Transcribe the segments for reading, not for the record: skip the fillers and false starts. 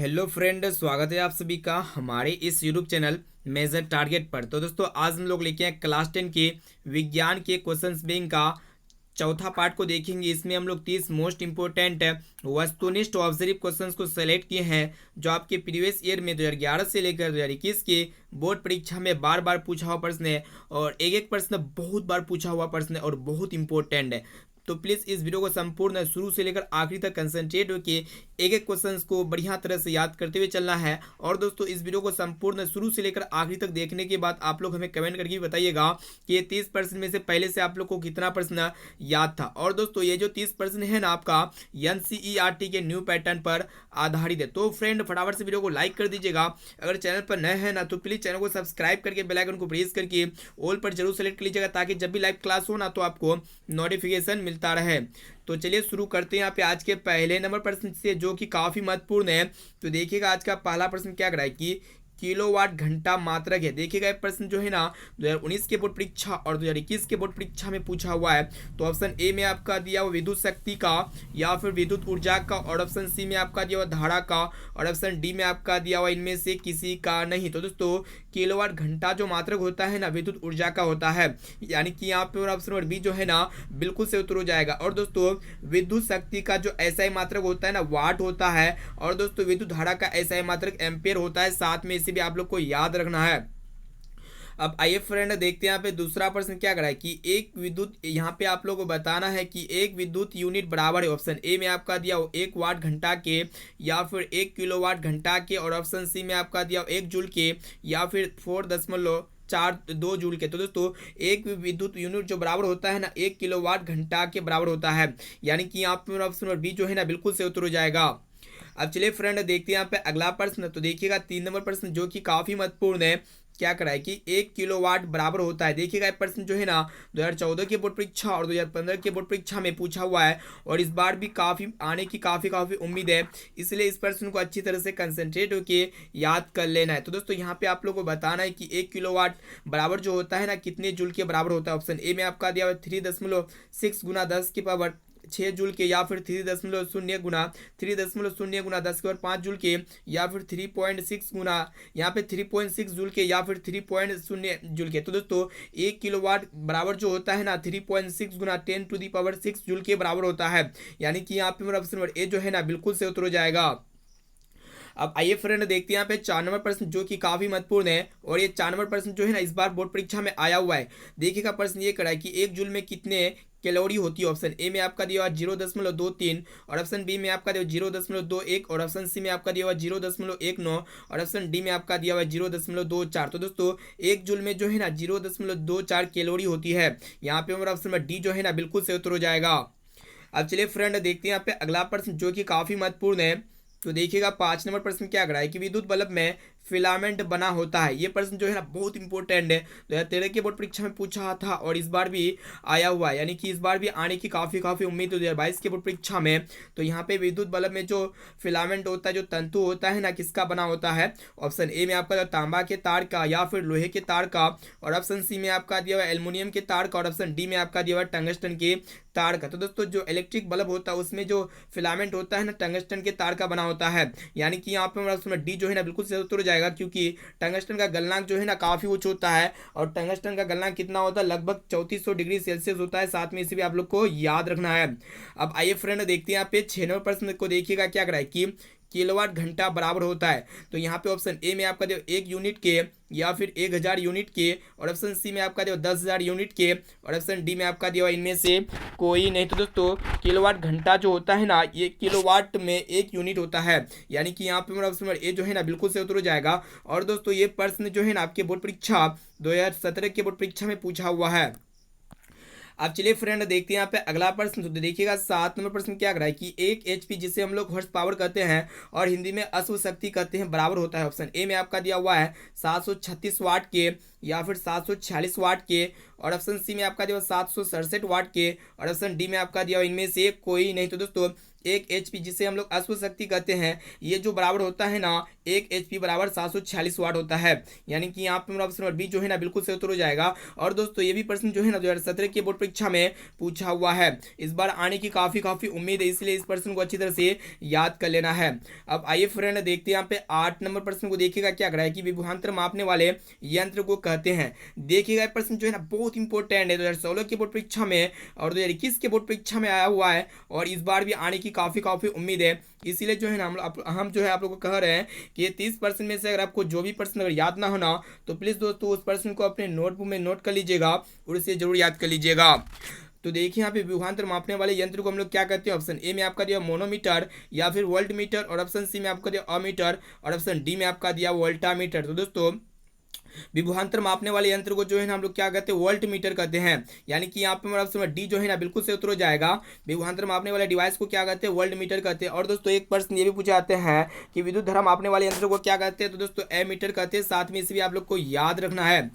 Hello friend, स्वागत है आप सभी का हमारे इस यूट्यूब चैनल मेजर टारगेट पर। तो दोस्तों, आज हम लोग लेके आए क्लास 10 के विज्ञान के क्वेश्चंस बैंक का चौथा पार्ट को देखेंगे। इसमें हम लोग 30 मोस्ट इंपोर्टेंट वस्तुनिष्ठ ऑब्जर्व क्वेश्चंस को सेलेक्ट किए हैं, जो आपके प्रीवियस ईयर में 2011 से लेकर 2021 के बोर्ड परीक्षा में बार बार पूछा हुआ प्रश्न है, और एक एक प्रश्न बहुत बार पूछा हुआ प्रश्न है और बहुत इंपॉर्टेंट है। तो प्लीज़ इस वीडियो को संपूर्ण शुरू से लेकर आखिरी तक कंसंट्रेट होकर एक एक क्वेश्चंस को बढ़िया तरह से याद करते हुए चलना है। और दोस्तों, इस वीडियो को संपूर्ण शुरू से लेकर आखिरी तक देखने के बाद आप लोग हमें कमेंट करके बताइएगा कि ये 30% में से पहले से आप लोग को कितना प्रश्न याद था। और दोस्तों, ये जो 30% है ना, आपका NCERT के न्यू पैटर्न पर आधारित है। तो फ्रेंड, फटाफट से वीडियो को लाइक कर दीजिएगा। अगर चैनल पर नए हैं ना, तो प्लीज़ चैनल को सब्सक्राइब करके बेल आइकन को प्रेस करके ऑल पर जरूर सेलेक्ट कर लीजिएगा, ताकि जब भी लाइव क्लास हो ना, तो आपको नोटिफिकेशन मिलता रहे। तो चलिए शुरू करते हैं यहाँ पे आज के पहले नंबर प्रश्न से, जो कि काफी महत्वपूर्ण है। तो देखिएगा आज का पहला प्रश्न क्या कर रहा है कि किलोवाट घंटा मात्रक है। देखिएगा ये प्रश्न जो है ना 2019 के बोर्ड परीक्षा और 2021 के बोर्ड परीक्षा में पूछा हुआ है। तो ऑप्शन ए में आपका दिया हुआ विद्युत शक्ति का या फिर विद्युत ऊर्जा का, और ऑप्शन सी में आपका दिया हुआ धारा का, और ऑप्शन डी में आपका दिया हुआ इनमें से किसी का नहीं। तो दोस्तों, किलोवाट घंटा जो मात्रक होता है ना, विद्युत ऊर्जा का होता है, यानी कि यहाँ पे ऑप्शन नंबर बी जो है ना बिल्कुल से उत्तर हो जाएगा। और दोस्तों, विद्युत शक्ति का जो एसआई मात्रक होता है ना, वाट होता है। और दोस्तों, विद्युत धारा का एसआई मात्रक एम्पियर होता है। साथ में इसे भी आप लोग को याद रखना है। अब आइए फ्रेंड, देखते हैं यहाँ पे दूसरा प्रश्न क्या करा है कि एक विद्युत, यहाँ पे आप लोगों को बताना है कि एक विद्युत यूनिट बराबर है। ऑप्शन ए में आपका दिया हो 1 वाट घंटा के, या फिर 1 किलोवाट घंटा के, और ऑप्शन सी में आपका दिया हो 1 जूल के, या फिर 4.2 जूल के। तो दोस्तों, एक विद्युत यूनिट जो बराबर होता है ना 1 किलोवाट घंटा के बराबर होता है, यानी कि यहाँ पे ऑप्शन नंबर बी जो है ना बिल्कुल से उत्तर हो जाएगा। अब चलिए फ्रेंड, देखते हैं यहाँ पे अगला प्रश्न। तो देखिएगा 3 नंबर प्रश्न, जो कि काफी महत्वपूर्ण है। क्या करा है कि 1 किलोवाट बराबर होता है। देखिएगा ये प्रश्न जो है ना 2014 के बोर्ड परीक्षा और 2015 के बोर्ड परीक्षा में पूछा हुआ है, और इस बार भी काफी आने की काफी उम्मीद है। इसलिए इस प्रश्न को अच्छी तरह से कंसंट्रेट होके याद कर लेना है। तो दोस्तों, यहाँ पे आप लोगों को बताना है कि 1 किलोवाट बराबर जो होता है ना, कितने जूल के बराबर होता है। ऑप्शन ए में आपका दिया हुआ 3.6 गुना 10 की पावर 6 जूल के, या फिर 3.0 गुना 3.0 गुना 10 के और 5 जूल के, या फिर 3.6 गुना यहाँ पे 3.6 जूल के, या फिर 3.0 जूल के। तो दोस्तों, 1 किलोवाट बराबर जो होता है ना 3.6 गुना 10⁶ जूल के बराबर होता है, यानी कि यहाँ पे मेरा ऑप्शन नंबर ए जो है ना बिल्कुल से उत्तर हो जाएगा। अब आइए फ्रेंड, देखते हैं यहाँ पे 4 नंबर प्रश्न, जो कि काफी महत्वपूर्ण है। और ये 4 नंबर प्रश्न जो है ना इस बार बोर्ड परीक्षा में आया हुआ है। देखिएगा प्रश्न ये करा है कि 1 जूल में कितने कैलोरी होती है। ऑप्शन ए में आपका दिया हुआ 0.23, और ऑप्शन बी में आपका दिया 0.21, और ऑप्शन सी में आपका दिया हुआ 0.19, और ऑप्शन डी में आपका दिया हुआ 0.24। तो दोस्तों, 1 जूल में जो है ना 0.24 कैलोरी होती है। यहाँ पे हमारा ऑप्शन डी जो है ना बिल्कुल से उत्तर हो जाएगा। अब चलिए फ्रेंड, देखते हैं यहाँ पे अगला प्रश्न, जो कि काफी महत्वपूर्ण है। तो देखिएगा 5 नंबर प्रश्न क्या करा है कि विद्युत बल्ब में फिलामेंट बना होता है। ये प्रश्न जो है ना बहुत इंपॉर्टेंट है। 2013 के बोर्ड परीक्षा में पूछा था, और इस बार भी आया हुआ है, यानी कि इस बार भी आने की काफी उम्मीद है 2022 के बोर्ड परीक्षा में। तो यहाँ पे विद्युत बल्ब में जो फिलामेंट होता है, जो तंतु होता है ना, किसका बना होता है। ऑप्शन ए में आपका तांबा के तार का, या फिर लोहे के तार का, और ऑप्शन सी में आपका दिया हुआ एल्युमिनियम के तार का, और ऑप्शन डी में आपका दिया हुआ टंगस्टन के तार का। तो दोस्तों, जो इलेक्ट्रिक बल्ब होता है उसमें जो फिलामेंट होता है ना टंगस्टन के तार का बना होता है, यानी कि यहाँ पे हमारा डी जो है ना बिल्कुल से उत्तर हो जाएगा। क्योंकि टंगस्टन का गलनांक जो है ना काफी उच्च होता है, और टंगस्टन का गलनांक कितना होता है, लगभग 3400 डिग्री सेल्सियस होता है। साथ में इसे भी आप लोग को याद रखना है। अब आइए फ्रेंड, देखते हैं यहाँ पे 6 नंबर प्रश्न को। देखिएगा क्या करा है कि किलोवाट घंटा बराबर होता है। तो यहाँ पे ऑप्शन ए में आपका दिया 1 यूनिट के, या फिर 1000 यूनिट के, और ऑप्शन सी में आपका दिया 10,000 यूनिट के, और ऑप्शन डी में आपका दिया इनमें से कोई नहीं। तो दोस्तों, किलोवाट घंटा जो होता है ना, ये किलोवाट में 1 यूनिट होता है, यानी कि यहाँ पे मेरा ऑप्शन नंबर ए जो है ना बिल्कुल से उत्तर हो जाएगा। और दोस्तों, ये प्रश्न जो है ना आपके बोर्ड परीक्षा 2017 के बोर्ड परीक्षा में पूछा हुआ है। अब चलिए फ्रेंड, देखते हैं यहाँ पे अगला प्रश्न। तो देखिएगा 7 नंबर प्रश्न क्या करा है कि 1 HP, जिसे हम लोग हॉर्स पावर कहते हैं और हिंदी में अश्व शक्ति कहते हैं, बराबर होता है। ऑप्शन ए में आपका दिया हुआ है 736 वाट के, या फिर 746 वाट के, और ऑप्शन सी में आपका दिया 767 वाट के, और ऑप्शन डी में आपका दिया इनमें से कोई नहीं। तो दोस्तों 1 HP जिसे हम लोग अश्व शक्ति कहते हैं, ये जो बराबर होता है ना 1 HP बराबर 746 वाट होता है। यानी कि यहाँ पे मेरा ऑप्शन नंबर बी जो है ना बिल्कुल सही उत्तर हो जाएगा। और दोस्तों ये भी प्रश्न जो है ना 2017 के बोर्ड परीक्षा में पूछा हुआ है, इस बार आने की काफ़ी उम्मीद है, इसलिए इस प्रश्न को अच्छी तरह से याद कर लेना है। अब आइए फ्रेंड देखते हैं यहाँ पे 8 नंबर प्रश्न को। देखिएगा क्या करा है कि विभवांतर मापने वाले यंत्र को कहते हैं। देखिएगा प्रश्न जो है ना बहुत इंपॉर्टेंट है, 2016 के बोर्ड परीक्षा में और 2021 के बोर्ड परीक्षा में आया हुआ है, और इस बार भी आने की काफ़ी उम्मीद है। इसीलिए जो है ना हम जो है आप लोग को कह रहे हैं कि ये 30% में से अगर आपको जो भी प्रश्न अगर याद ना होना तो प्लीज़ दोस्तों उस प्रश्न को अपने नोटबुक में नोट कर लीजिएगा और इसे जरूर याद कर लीजिएगा। तो देखिए यहाँ पे विभवांतर मापने वाले यंत्र को हम लोग क्या कहते हैं। ऑप्शन ए में आपका दिया मोनोमीटर या फिर वोल्ट मीटर, और ऑप्शन सी में आपका दिया अमीटर, और ऑप्शन डी में आपका दिया वोल्टामीटर। तो दोस्तों विभवांतर मापने वाले यंत्र को जो है ना हम लोग क्या कहते हैं, वोल्ट मीटर कहते हैं। यानी कि यहाँ पे हमारा ऑप्शन डी जो है ना बिल्कुल से उत्तर हो जाएगा। विभवांतर मापने वाले डिवाइस को क्या कहते हैं, वोल्ट मीटर कहते हैं। और दोस्तों एक प्रश्न ये भी पूछे जाते हैं कि विद्युत धारा मापने वाले यंत्र को क्या कहते हैं, तो दोस्तों एमीटर कहते हैं। साथ में इसे भी आप लोग को याद रखना है।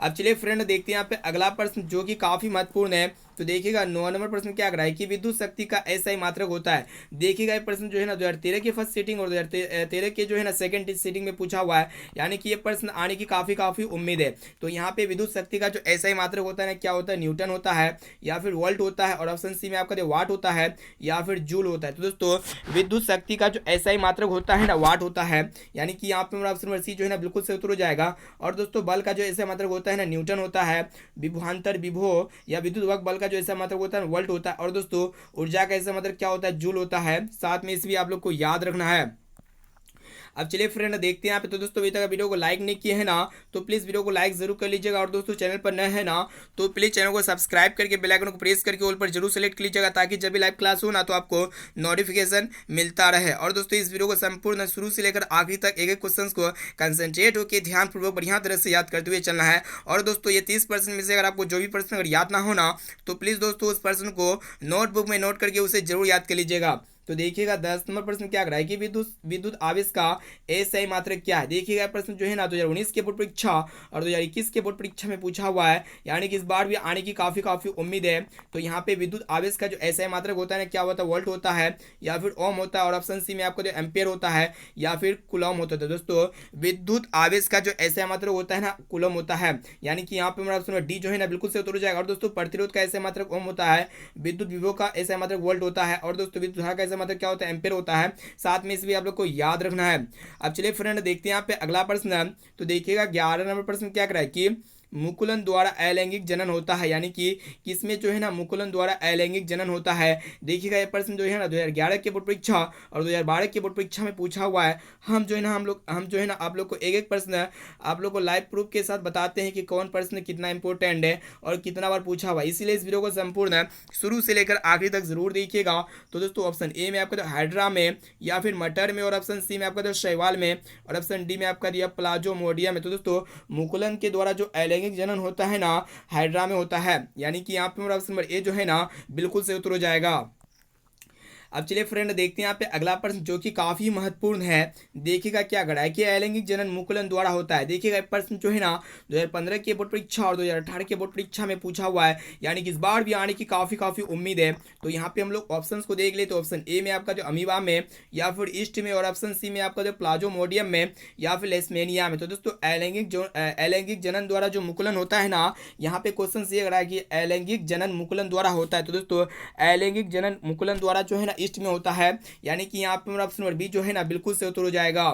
अब चलिए फ्रेंड देखते हैं यहाँ पे अगला प्रश्न जो कि काफी महत्वपूर्ण है। तो देखिएगा 9 नंबर प्रश्न क्या कर रहा है कि विद्युत शक्ति का एसआई मात्रक होता है। देखिएगा ये प्रश्न जो है ना 2013 के फर्स्ट सीटिंग और 2013 के जो है ना सेकंड सीटिंग में पूछा हुआ है। यानी कि ये प्रश्न आने की काफी उम्मीद है। तो यहाँ पे विद्युत शक्ति का जो एसआई मात्रक होता है ना क्या होता है, न्यूटन होता है या फिर वोल्ट होता है, और ऑप्शन सी में आपका वाट होता है या फिर जूल होता है। तो दोस्तों विद्युत शक्ति का जो एसआई मात्रक होता है ना वाट होता है। यानी कि यहाँ पे मेरा ऑप्शन नंबर सी जो है ना बिल्कुल से उत्तर हो जाएगा। और दोस्तों बल का जो एसआई मात्रक होता है ना न्यूटन होता है। विभवांतर विभव या विद्युत वक्र बल का जो एसआई मात्रक होता है वोल्ट होता है। और दोस्तों ऊर्जा का एसआई मात्रक क्या होता है, जूल होता है। साथ में इसे भी आप लोग को याद रखना है। अब चलिए फ्रेंड देखते हैं यहाँ पे। तो दोस्तों अभी तक वीडियो को लाइक नहीं किए हैं ना तो प्लीज़ वीडियो को लाइक जरूर कर लीजिएगा। और दोस्तों चैनल पर नए हैं ना तो प्लीज़ चैनल को सब्सक्राइब करके बेल आइकन को प्रेस करके ऑल पर जरूर सेलेक्ट कर लीजिएगा, ताकि जब भी लाइव क्लास हो ना तो आपको नोटिफिकेशन मिलता रहे। और दोस्तों इस वीडियो को संपूर्ण शुरू से लेकर आखिरी तक एक एक क्वेश्चन को कंसंट्रेट होकर ध्यानपूर्वक बढ़िया तरह से याद करते हुए चलना है। और दोस्तों ये 30% में से अगर आपको जो भी प्रश्न अगर याद ना होना तो प्लीज़ दोस्तों उस प्रश्न को नोटबुक में नोट करके उसे जरूर याद कर लीजिएगा। तो देखिएगा 10 नंबर प्रश्न क्या कर रहा है कि विद्युत आवेश का एसआई मात्रक क्या है। देखिएगा प्रश्न जो है ना 2019 के बोर्ड परीक्षा और 2021 के बोर्ड परीक्षा में पूछा हुआ है। यानी कि इस बार भी आने की काफी उम्मीद है। तो यहाँ पे विद्युत आवेश का जो एसआई मात्रक होता है ना क्या होता है, वोल्ट होता है या फिर ओम होता है, और ऑप्शन सी में आपको जो एम्पियर होता है या फिर कुलम होता है। दोस्तों विद्युत आवेश का जो एसआई मात्रक होता है ना कुलम होता है। यानी कि यहाँ पे मेरा ऑप्शन डी जो है ना बिल्कुल से उत्तर हो जाएगा। और दोस्तों प्रतिरोध का एसआई मात्रक ओम होता है, विद्युत विभव का एसआई मात्रक वोल्ट होता है, और दोस्तों विद्युत धारा का एसआई मात्रक क्या होता है, एम्पियर होता है। साथ में इसे भी आप लोग को याद रखना है। अब चलिए फ्रेंड देखते हैं यहाँ पे अगला प्रश्न। तो देखिएगा 11 नंबर प्रश्न क्या कर रहा है कि मुकुलन द्वारा अलैंगिक जनन होता है। यानी कि किसमें जो है ना मुकुलन द्वारा अलैंगिक जनन होता है। देखिएगा ये प्रश्न जो है ना 2011 के बोर्ड परीक्षा और 2012 के बोर्ड परीक्षा में पूछा हुआ है। हम जो है ना आप लोग को एक एक प्रश्न आप लोग को लाइव प्रूफ के साथ बताते हैं कि कौन प्रश्न कितना इंपॉर्टेंट है और कितना बार पूछा हुआ है। इसीलिए इस वीडियो को संपूर्ण शुरू से लेकर आखिरी तक जरूर देखिएगा। तो दोस्तों ऑप्शन ए में आपका तो हाइड्रा में या फिर मटर में, और ऑप्शन सी में आपका तो शैवाल में, और ऑप्शन डी में आपका दिया प्लाज्मोडियम में। तो दोस्तों मुकुलन के द्वारा जो अलैंगिक जनन होता है ना हाइड्रा में होता है। यानी कि यहाँ पे मेरा ऑप्शन नंबर ए जो है ना बिल्कुल से उत्तर हो जाएगा। अब चलिए फ्रेंड देखते हैं यहाँ पे अगला प्रश्न जो कि काफी महत्वपूर्ण है। देखिएगा क्या गड़ा है कि अलैंगिक जनन मुकुलन द्वारा होता है। देखिएगा प्रश्न जो है ना 2015 के बोर्ड परीक्षा और 2018 के बोर्ड परीक्षा में पूछा हुआ है। यानी कि इस बार भी आने की काफी उम्मीद है। तो यहाँ पे हम लोग ऑप्शंस को देख ले तो ऑप्शन ए में आपका जो अमीबा में या फिर ईस्ट में, और ऑप्शन सी में आपका जो प्लाज्मोडियम में या फिर लेशमेनिया में। तो दोस्तों अलैंगिक जनन द्वारा जो मुकुलन होता है ना, यहाँ पे क्वेश्चन ये गड़ा है कि अलैंगिक जनन मुकुलन द्वारा होता है। तो दोस्तों अलैंगिक जनन मुकुलन द्वारा जो है ना ईस्ट में होता है। यानी कि यहाँ पे मेरा ऑप्शन नंबर बी जो है ना बिल्कुल से उत्तर हो जाएगा।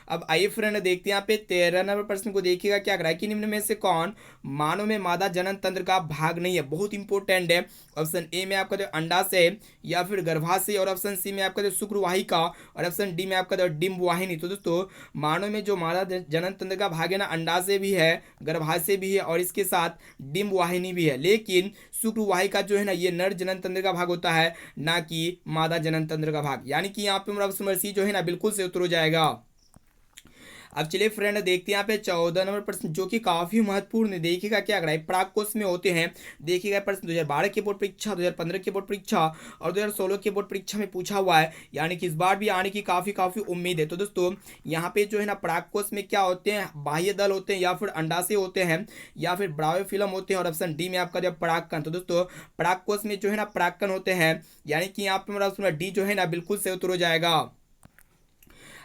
अब आइए फ्रेंड देखते हैं यहाँ पे 13 नंबर प्रश्न को। देखिएगा क्या करा है कि निम्न में से कौन मानव में मादा जनन तंत्र का भाग नहीं है। बहुत इंपॉर्टेंट है। ऑप्शन ए में आपका जो अंडाशय या फिर गर्भाशय, और ऑप्शन सी में आपका जो शुक्रवाहिका, और ऑप्शन डी में आपका जो डिंब वाहिनी। तो दोस्तों मानव में जो मादा जनन तंत्र का भाग है ना अंडाशय भी है, गर्भाशय भी है, और इसके साथ डिंब वाहिनी भी है। लेकिन शुक्रवाहिका जो है ना ये नर जनन तंत्र का भाग होता है, ना कि मादा जनन तंत्र का भाग। यानी कि यहाँ पे मेरा ऑप्शन नंबर सी जो है ना बिल्कुल से उत्तर हो जाएगा। अब चलिए फ्रेंड देखते हैं यहाँ पे 14 नंबर प्रश्न जो कि काफी महत्वपूर्ण है। देखिएगा क्या कराए प्राक कोष में होते हैं। देखिएगा प्रश्न 2012 की बोर्ड परीक्षा, 2015 की बोर्ड परीक्षा और 2016 की बोर्ड परीक्षा में पूछा हुआ है, यानी कि इस बार भी आने की काफी काफी उम्मीद है। तो दोस्तों यहाँ पे जो है ना प्राक कोष में क्या होते हैं, बाह्य दल होते हैं या फिर अंडाशय होते हैं या फिर ब्रायोफिल्म होते हैं और ऑप्शन डी में आपका जब परागकण। तो दोस्तों प्राक कोष में जो है ना परागकण होते हैं, यानी कि यहाँ पे मेरा डी जो है ना बिल्कुल से उत्तर हो जाएगा।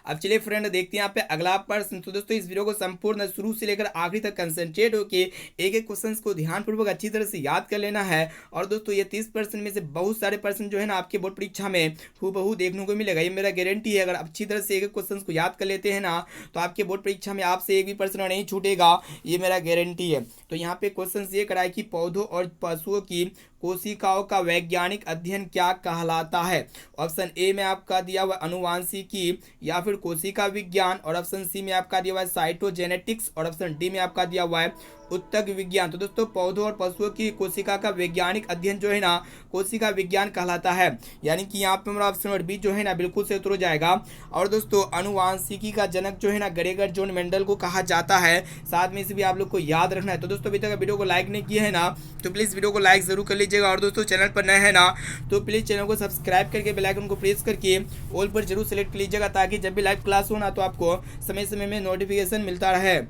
अब चलिए फ्रेंड देखते हैं यहाँ पे अगला प्रश्न। तो दोस्तों इस वीडियो को संपूर्ण शुरू से लेकर आखिरी तक कंसंट्रेट होकर एक एक क्वेश्चन को ध्यानपूर्वक अच्छी तरह से याद कर लेना है। और दोस्तों ये 30% में से बहुत सारे प्रश्न जो है ना आपके बोर्ड परीक्षा में हूबहू देखने को मिलेगा, ये मेरा गारंटी है। अगर अच्छी तरह से एक एक क्वेश्चन को याद कर लेते हैं ना तो आपके बोर्ड परीक्षा में आपसे एक भी प्रश्न नहीं छूटेगा, ये मेरा गारंटी है। तो यहाँ पे क्वेश्चन ये कराए कि पौधों और पशुओं की कोशिकाओं का वैज्ञानिक अध्ययन क्या कहलाता है। ऑप्शन ए में आपका दिया हुआ अनुवांशिकी या फिर कोशिका विज्ञान और ऑप्शन सी में आपका दिया हुआ है साइटोजेनेटिक्स और ऑप्शन डी में आपका दिया हुआ है उत्तक विज्ञान। तो दोस्तों पौधों और पशुओं की कोशिका का वैज्ञानिक अध्ययन जो है ना कोशिका विज्ञान कहलाता है, यानी कि यहाँ पे हमारा ऑप्शन नंबर बी जो है ना बिल्कुल से उत्तर हो जाएगा। और दोस्तों अनुवांशिकी का जनक जो है ना ग्रेगर जॉन मेंडल को कहा जाता है, साथ में इसे भी आप लोग को याद रखना है। तो दोस्तों अभी तक वीडियो को लाइक नहीं किया है ना तो प्लीज़ वीडियो को लाइक जरूर कर लीजिएगा। और दोस्तों चैनल पर नए हैं ना तो प्लीज़ चैनल को सब्सक्राइब करके बेल आइकन को प्रेस करके ऑल पर जरूर सेलेक्ट कर लीजिएगा, ताकि जब भी लाइव क्लास हो ना तो आपको समय समय में नोटिफिकेशन मिलता रहे।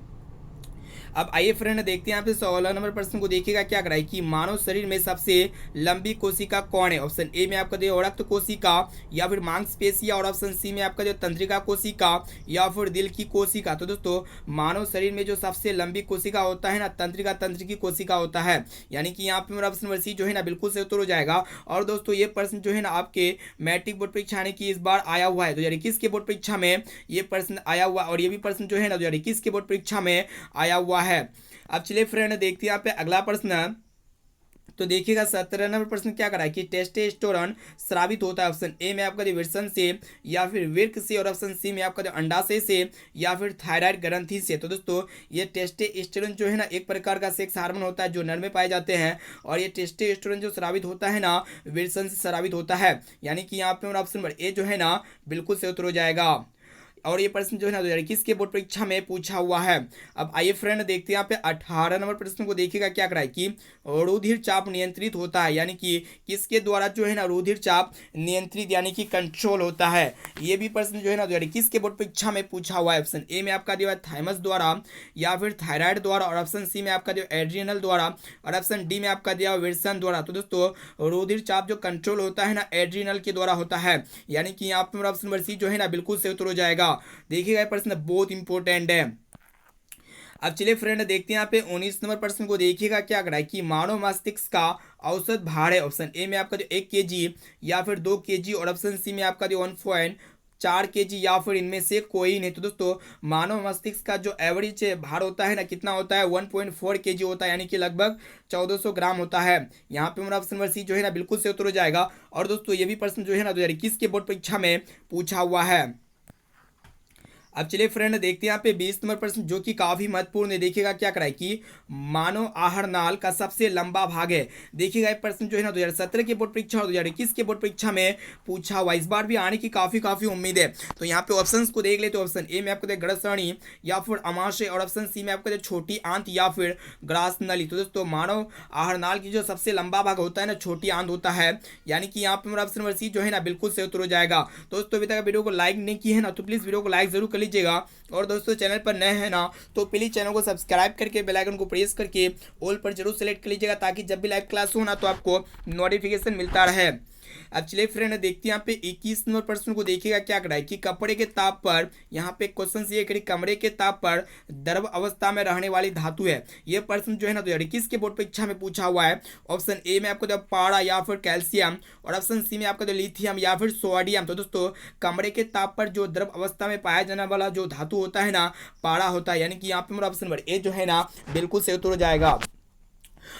अब आइए फ्रेंड देखते हैं यहाँ पे 16 नंबर प्रश्न को। देखिएगा क्या कराए कि मानव शरीर में सबसे लंबी कोशिका कौन है। ऑप्शन ए में आपका जो रक्त कोशिका या फिर मांसपेशियां और ऑप्शन सी में आपका जो तंत्रिका कोशिका या फिर दिल की कोशिका। तो दोस्तों मानव शरीर में जो सबसे लंबी कोशिका होता है ना तंत्रिकी कोशिका होता है, यानी कि यहाँ पे मेरा ऑप्शन नंबर सी जो है ना बिल्कुल से उत्तर हो जाएगा। और दोस्तों ये प्रश्न जो है ना आपके मैट्रिक बोर्ड परीक्षा यानी कि इस बार आया हुआ है 2021 के बोर्ड परीक्षा में ये प्रश्न आया हुआ, और ये भी प्रश्न जो है ना 2021 के बोर्ड परीक्षा में आया हुआ है। अब चलिए फ्रेंड देखते हैं यहाँ पे अगला प्रश्न। तो देखिएगा 17 नंबर प्रश्न क्या करा है कि टेस्टोस्टेरोन स्रावित होता है। ऑप्शन ए में आपका जो वृषण से या फिर वृक्क से और ऑप्शन सी में आपका जो अंडाशय से या फिर थायराइड ग्रंथि से। तो दोस्तों ये टेस्टोस्टेरोन जो है ना एक प्रकार का सेक्स हार्मोन होता है जो नर में पाए जाते हैं, और ये टेस्टोस्टेरोन जो स्रावित होता है ना वृषण से स्रावित होता है, यानी कि यहाँ पे ऑप्शन नंबर ए जो है ना बिल्कुल से उत्तर हो जाएगा। और ये प्रश्न जो है ना 2021 के बोर्ड परीक्षा में पूछा हुआ है। अब आइए फ्रेंड देखते हैं यहाँ पे 18 नंबर प्रश्न को। देखिएगा क्या कराए कि रुधिर चाप नियंत्रित होता है, यानी कि किसके द्वारा जो है ना रुधिर चाप नियंत्रित यानी कि कंट्रोल होता है। ये भी प्रश्न जो है ना 2021 के बोर्ड परीक्षा में पूछा हुआ है। ऑप्शन ए में आपका दिया थाइमस द्वारा या फिर थायराइड द्वारा और ऑप्शन सी में आपका जो एड्रिनल द्वारा और ऑप्शन डी में आपका दिया वृषण द्वारा। तो दोस्तों रुधिर चाप जो कंट्रोल होता है ना एड्रिनल के द्वारा होता है, यानी कि यहाँ पर ऑप्शन नंबर सी जो है ना बिल्कुल से उत्तर हो जाएगा। देखिएगा प्रश्न बहुत इंपॉर्टेंट है। अब चलिए फ्रेंड देखते हैं यहाँ पे 19 नंबर प्रश्न को। देखिएगा क्या करा है कि मानव मस्तिष्क का औसत भार है। ऑप्शन ए में आपका जो 1 kg या फिर 2 kg और ऑप्शन सी में आपका जो 1.4 kg या फिर इनमें से कोई नहीं। तो दोस्तों मानव मस्तिष्क का जो एवरेज भार होता है ना कितना होता है 1.4 kg होता है, यानी कि लगभग 1400 ग्राम होता है। यहाँ पे हमारा ऑप्शन नंबर सी जो है ना बिल्कुल से उत्तर हो जाएगा। और दोस्तों ये भी प्रश्न जो है ना 2021 के बोर्ड परीक्षा में पूछा हुआ है। अब चलिए फ्रेंड देखते हैं यहाँ पे 20 नंबर प्रश्न जो कि काफी महत्वपूर्ण है। देखिएगा क्या कराए कि मानव आहार नाल का सबसे लंबा भाग है। देखिएगा ये प्रश्न जो है ना 2017 के बोर्ड परीक्षा और 2021 के बोर्ड परीक्षा में पूछा हुआ, इस बार भी आने की काफी उम्मीद है। तो यहाँ पे ऑप्शंस को देख ले तो ऑप्शन ए में आपको गड़सरणी या फिर अमाशय और ऑप्शन सी में आपको छोटी आंत या फिर ग्रास नली। तो दोस्तों मानव आहार नाल की जो सबसे लंबा भाग होता है ना छोटी आंत होता है, यानी कि यहाँ पे मेरा ऑप्शन नंबर सी जो है ना बिल्कुल से उत्तर हो जाएगा। दोस्तों अभी तक वीडियो को लाइक नहीं की है ना तो प्लीज वीडियो को लाइक जरूर लीजिएगा। और दोस्तों चैनल पर नए हैं ना तो प्लीज चैनल को सब्सक्राइब करके बेल आइकन को प्रेस करके ऑल पर जरूर सेलेक्ट कर लीजिएगा, ताकि जब भी लाइव क्लास हो ना तो आपको नोटिफिकेशन मिलता रहे। अब चलिए फ्रेंड देखते हैं यहाँ पे 21 नंबर प्रश्न को। देखिएगा क्या कराए कि कपड़े के ताप पर, यहाँ पे क्वेश्चन ये करिए कमरे के ताप पर द्रव अवस्था में रहने वाली धातु है। ये प्रश्न जो है ना 2021 के बोर्ड परीक्षा में पूछा हुआ है। ऑप्शन ए में आपको पारा या फिर कैल्शियम और ऑप्शन सी में आपका जो लिथियम या फिर सोडियम। तो दोस्तों कमरे के ताप पर जो द्रव अवस्था में पाया जाने वाला जो धातु होता है ना पारा होता है, यानी कि यहाँ पे मेरा ऑप्शन नंबर ए जो है ना बिल्कुल से उत्तर हो जाएगा।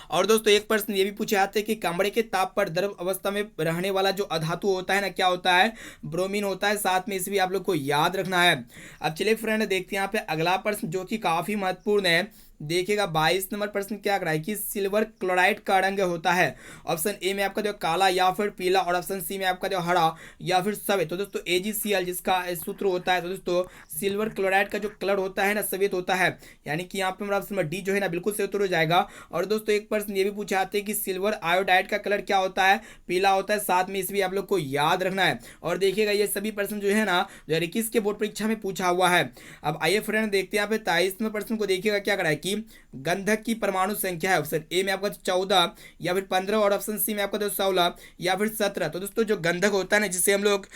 और दोस्तों एक प्रश्न ये भी पूछे जाते हैं कि कमरे के ताप पर द्रव अवस्था में रहने वाला जो अधातु होता है ना क्या होता है ब्रोमीन होता है, साथ में इसे भी आप लोग को याद रखना है। अब चलिए फ्रेंड देखते हैं यहाँ पे अगला प्रश्न जो कि काफी महत्वपूर्ण है। देखिएगा 22 नंबर प्रश्न क्या कर रहा है कि सिल्वर क्लोराइड का रंग होता है। ऑप्शन ए में आपका जो काला या फिर पीला, और ऑप्शन सी में आपका जो हरा या फिर सफेद। तो दोस्तों AgCl जिसका सूत्र होता है, तो दोस्तों सिल्वर क्लोराइड का जो कलर होता है ना सफेद होता है, यानी कि यहाँ पे हमारा ऑप्शन नंबर डी जो है ना बिल्कुल सही उत्तर हो जाएगा। और दोस्तों एक प्रश्न ये भी पूछा जाते हैं कि सिल्वर आयोडाइड का कलर क्या होता है, पीला होता है, साथ में इसे भी आप लोग को याद रखना है। और देखिएगा ये सभी प्रश्न जो है ना 2021 के बोर्ड परीक्षा में पूछा हुआ है। अब आइए फ्रेंड देखते हैं यहाँ पे 23वें प्रश्न को। देखिएगा क्या करा है कि गंधक की परमाणु संख्या है। ऑप्शन ए में आपका 14 या फिर 15, और ऑप्शन सी में आपका 16 या फिर 17। तो दोस्तों जो गंधक होता है ना जिसे हम लोग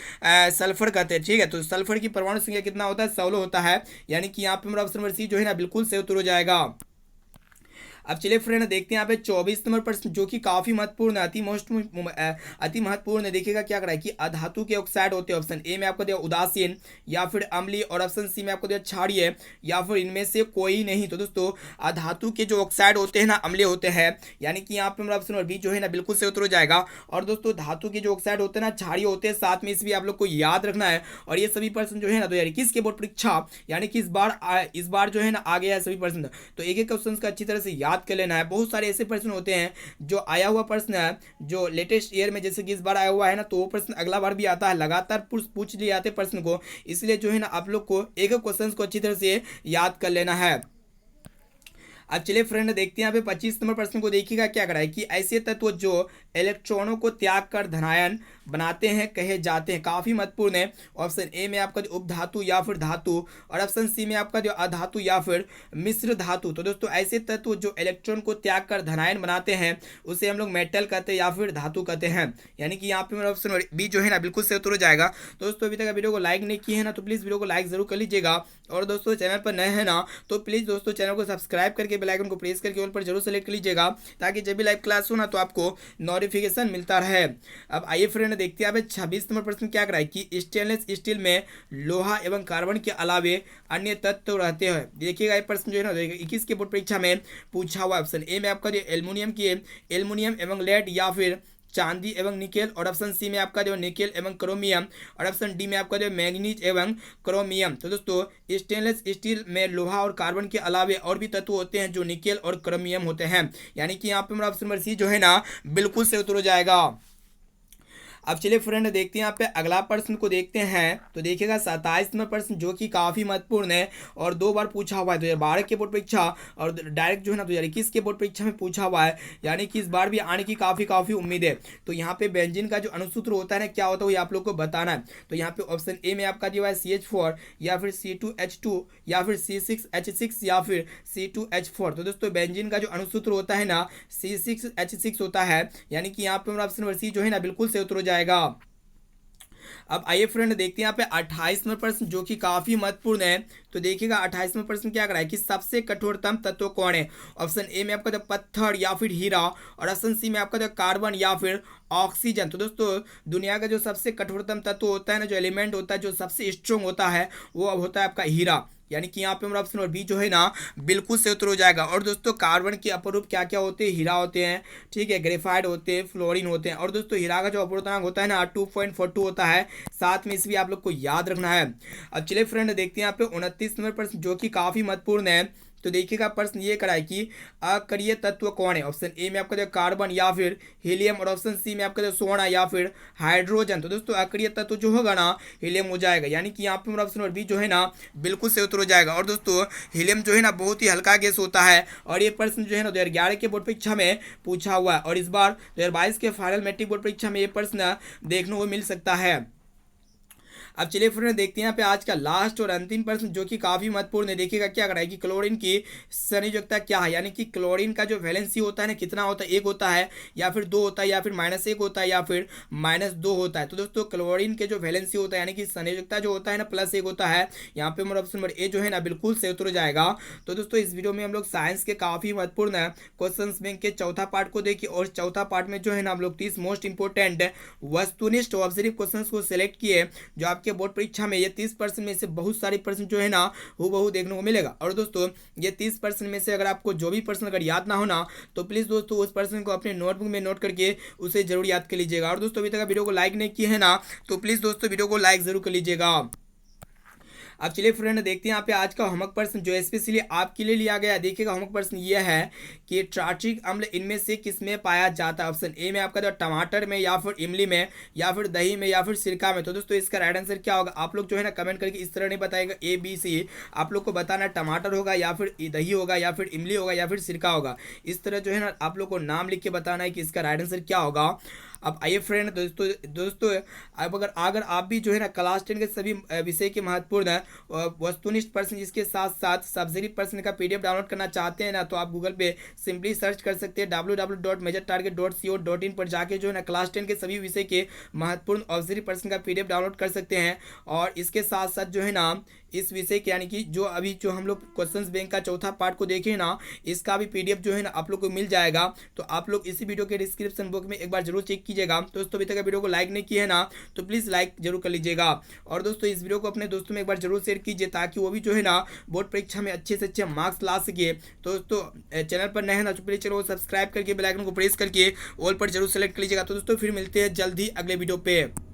सल्फर कहते हैं, ठीक है, तो सल्फर की परमाणु संख्या कितना होता है, 16 होता है, यानी कि यहाँ पे हमारा ऑप्शन नंबर सी जो है ना बिल्कुल सही उत्तर हो जाएगा। अब चलिए फ्रेंड देखते हैं यहाँ पे 24 नंबर प्रश्न जो कि काफी महत्वपूर्ण है, अति महत्वपूर्ण है। देखिएगा क्या करा है कि अधातु के ऑक्साइड होते हैं। ऑप्शन ए में आपको दिया उदासीन या फिर अम्लीय, और ऑप्शन सी में आपको दिया क्षारीय या फिर इनमें से कोई नहीं। तो दोस्तों अधातु के जो ऑक्साइड होते हैं ना अम्लीय होते हैं, यानी कि यहाँ पे हमारा ऑप्शन नंबर बी जो है ना बिल्कुल सही उत्तर हो जाएगा। और दोस्तों धातु के जो ऑक्साइड होते हैं ना क्षारीय होते हैं, साथ में इस भी आप लोग को याद रखना है। और ये सभी प्रश्न जो है ना 2021 के बोर्ड परीक्षा यानी कि इस बार जो है ना आ गया है सभी प्रश्न, तो एक एक क्वेश्चन का अच्छी तरह से याद कर लेना है। बहुत सारे ऐसे प्रश्न होते हैं जो आया हुआ प्रश्न है जो लेटेस्ट ईयर में जैसे कि इस बार आया हुआ है ना, तो वो प्रश्न अगला बार भी आता है, लगातार पूछ लिए जाते प्रश्न को, इसलिए जो है ना आप लोग को एक एक क्वेश्चन को अच्छी तरह से याद कर लेना है। अब चलिए फ्रेंड देखते हैं यहाँ पे 25 नंबर प्रश्न को। देखिएगा क्या करा है कि ऐसे तत्व जो इलेक्ट्रॉनों को त्याग कर धनायन बनाते हैं कहे जाते हैं। काफी महत्वपूर्ण है। ऑप्शन ए में आपका जो उपधातु या फिर धातु, और ऑप्शन सी में आपका जो अधातु या फिर मिश्र धातु। तो दोस्तों ऐसे तत्व जो इलेक्ट्रॉन को त्याग कर धनायन बनाते हैं उसे हम लोग मेटल कहते हैं या फिर धातु कहते हैं, यानी कि यहाँ पे मेरा ऑप्शन बी जो है ना बिल्कुल सही उत्तर हो जाएगा। दोस्तों अभी तक वीडियो को लाइक नहीं किए हैं ना, तो प्लीज वीडियो को लाइक जरूर कर लीजिएगा। और दोस्तों चैनल पर नए हैं ना, तो प्लीज दोस्तों चैनल को सब्सक्राइब करके बेल आइकन को प्रेस करके ऑल पर जरूर सेलेक्ट कर लीजिएगा, ताकि जब भी लाइव क्लास हो ना तो आपको नोटिफिकेशन मिलता रहे। अब आइए फ्रेंड देखते हैं 26 नंबर प्रश्न क्या कराए कि स्टेनलेस स्टील में लोहा एवं कार्बन के अलावे अन्य तत्व रहते हैं। देखिएगा ये प्रश्न जो है ना 21 के बोर्ड परीक्षा में पूछा हुआ। ऑप्शन ए में आपका जो एल्युमिनियम एवं लेड या फिर चांदी एवं निकेल, और ऑप्शन सी में आपका जो निकेल एवं क्रोमियम, और ऑप्शन डी में आपका जो मैग्नीज एवं क्रोमियम। तो दोस्तों स्टेनलेस स्टील में लोहा और कार्बन के अलावे और भी तत्व होते हैं जो निकेल और क्रोमियम होते हैं, यानी कि यहाँ पे हमारा ऑप्शन नंबर सी जो है ना बिल्कुल से उत्तर हो जाएगा। अब चलिए फ्रेंड देखते हैं यहाँ पे अगला प्रश्न को देखते हैं। तो देखिएगा 27 नंबर प्रश्न जो कि काफी महत्वपूर्ण है और 2 बार पूछा हुआ है, 2012 के बोर्ड परीक्षा और डायरेक्ट जो है ना 2021 के बोर्ड परीक्षा में पूछा हुआ है, यानी कि इस बार भी आने की काफी उम्मीद है। तो यहाँ पे बेंजीन का जो अणुसूत्र होता है ना क्या होता है वो आप लोग को बताना है। तो यहाँ पे ऑप्शन ए में आपका जो है CH4 या फिर C2H2 या फिर C6H6 या फिर C2H4। तो दोस्तों बेंजीन का जो अणुसूत्र होता है ना C6H6 होता है, यानी कि यहाँ पे हमारा ऑप्शन नंबर सी जो है ना बिल्कुल से उत्तर हो जाएगा। अब आइए फ्रेंड देखते हैं यहाँ पे 28 नंबर प्रश्न जो कि काफी महत्वपूर्ण है। तो देखिएगा 28 नंबर प्रश्न क्या कराए कि सबसे कठोरतम तत्व कौन है। ऑप्शन ए में आपका पत्थर या फिर हीरा, और ऑप्शन सी में आपका कार्बन या फिर ऑक्सीजन। तो दोस्तों दुनिया का जो सबसे कठोरतम तत्व होता है ना, जो एलिमेंट होता है जो सबसे स्ट्रॉन्ग होता है वो अब होता है आपका हीरा, यानी कि यहाँ पे हमारा ऑप्शन नंबर बी जो है ना बिल्कुल से उत्तर हो जाएगा। और दोस्तों कार्बन के अपरूप क्या क्या होते हैं, हीरा होते हैं, ठीक है, ग्रेफाइट होते हैं, फ्लोरीन होते हैं। और दोस्तों हीरा का जो अपवर्तनांक होता है ना 2.42 होता है, साथ में इस भी आप लोग को याद रखना है। अब चलिए फ्रेंड देखते हैं यहाँ पे 29 नंबर प्रश्न जो कि काफी महत्वपूर्ण है। तो देखिएगा प्रश्न ये कराए कि अक्रिय तत्व कौन है। ऑप्शन ए में आपका जो कार्बन या फिर हीलियम, और ऑप्शन सी में आपका जो सोना या फिर हाइड्रोजन। तो दोस्तों अक्रिय तत्व जो होगा ना हीलियम हो जाएगा, यानी कि यहाँ पे हमारा ऑप्शन नंबर बी जो है ना बिल्कुल से उत्तर हो जाएगा। और दोस्तों हीलियम जो है ना बहुत ही हल्का गैस होता है, और ये प्रश्न जो है ना 2011 के बोर्ड परीक्षा में पूछा हुआ है, और इस बार 2022 के फाइनल मैट्रिक बोर्ड परीक्षा में ये प्रश्न देखने को मिल सकता है। अब चलिए फ्रेंड देखते हैं यहाँ पे आज का लास्ट और अंतिम प्रश्न जो कि काफी महत्वपूर्ण है। देखिएगा क्या कराए कि क्लोरीन की संयोजकता क्या है, यानी कि क्लोरीन का जो वैलेंसी होता है ना कितना होता है, 1 होता है या फिर 2 होता है या फिर -1 होता है या फिर -2 होता है। तो दोस्तों क्लोरीन के जो वैलेंसी होता है यानी कि संयोजकता जो होता है ना +1 होता है, यहाँ पे हमारा ऑप्शन नंबर ए जो है ना बिल्कुल सही उत्तर हो जाएगा। तो दोस्तों इस वीडियो में हम लोग साइंस के काफी महत्वपूर्ण क्वेश्चन बैंक के चौथा पार्ट को देखिए, और चौथा पार्ट में जो है ना हम लोग 30 मोस्ट इंपोर्टेंट वस्तुनिष्ठ ऑब्जर्व क्वेश्चन को सिलेक्ट किए, जो आपके बोर्ड परीक्षा में ये 30% में से बहुत सारे प्रश्न जो है ना हूबहू देखने को मिलेगा। और दोस्तों ये 30% में से अगर आपको जो भी प्रश्न अगर याद ना हो ना, तो प्लीज दोस्तों उस प्रश्न को अपने नोटबुक में नोट करके उसे जरूर याद कर लीजिएगा। और दोस्तों अभी तक वीडियो को लाइक नहीं किए है ना, तो प्लीज दोस्तों वीडियो को लाइक जरूर कर लीजिएगा। अब चलिए फ्रेंड देखते हैं यहाँ पे आज का होमवर्क प्रश्न जो स्पेशली आपके लिए लिया गया है। देखिएगा होमवर्क प्रश्न ये है कि टार्ट्रिक अम्ल इनमें से किस में पाया जाता है। ऑप्शन ए में आपका जो टमाटर में, या फिर इमली में, या फिर दही में, या फिर सिरका में। तो दोस्तों इसका राइट आंसर क्या होगा आप लोग जो है ना कमेंट करके इस तरह नहीं बताएगा ए बी सी, आप लोग को बताना टमाटर होगा, या फिर दही होगा, या फिर इमली होगा, या फिर सिरका होगा। इस तरह जो है ना आप लोग को नाम लिख के बताना है कि इसका राइट आंसर क्या होगा। अब आइए फ्रेंड दोस्तों अब अगर आप भी जो है ना क्लास 10 के सभी विषय के महत्वपूर्ण वस्तुनिष्ठ प्रश्न इसके साथ साथ सब्सिडी प्रश्न का पीडीएफ डाउनलोड करना चाहते हैं ना, तो आप गूगल पे सिंपली सर्च कर सकते हैं www.majortarget.co.in पर जाके जो है ना क्लास 10 के सभी विषय के महत्वपूर्ण ऑब्जरी प्रश्न का पीडीएफ डाउनलोड कर सकते हैं। और इसके साथ साथ जो है ना इस विषय के यानी कि जो अभी जो हम लोग क्वेश्चंस बैंक का चौथा पार्ट को देखें ना, इसका भी पीडीएफ जो है ना आप लोग को मिल जाएगा। तो आप लोग इसी वीडियो के डिस्क्रिप्शन बॉक्स में एक बार जरूर चेक कीजिएगा। दोस्तों अभी तक वीडियो को लाइक नहीं किया है ना, तो प्लीज़ लाइक जरूर कर लीजिएगा। और दोस्तों इस वीडियो को अपने दोस्तों में एक बार जरूर शेयर कीजिए ताकि वो भी जो है ना बोर्ड परीक्षा में अच्छे से अच्छे मार्क्स ला सके। तो दोस्तों चैनल पर नए हैं ना तो प्लीज चलो सब्सक्राइब करके बेल आइकन को प्रेस करके ऑल पर जरूर सेलेक्ट कर लीजिएगा। तो दोस्तों फिर मिलते हैं जल्द ही अगले वीडियो पे।